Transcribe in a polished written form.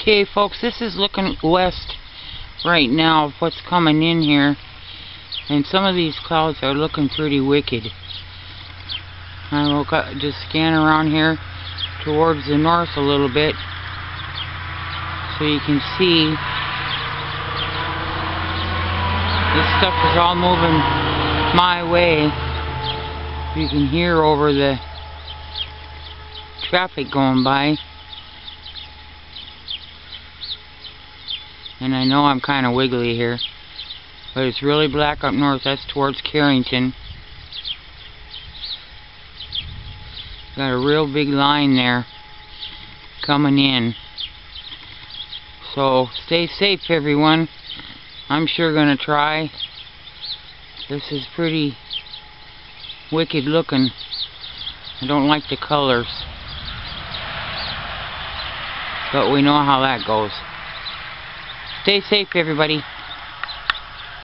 Okay, folks, this is looking west right now of what's coming in here, and some of these clouds are looking pretty wicked. I will just scan around here towards the north a little bit so you can see this stuff is all moving my way. You can hear over the traffic going by. And I know I'm kind of wiggly here, but it's really black up north. That's towards Carrington. Got a real big line there coming in. So stay safe, everyone. I'm sure gonna try. This is pretty wicked looking. I don't like the colors, but we know how that goes. Stay safe, everybody.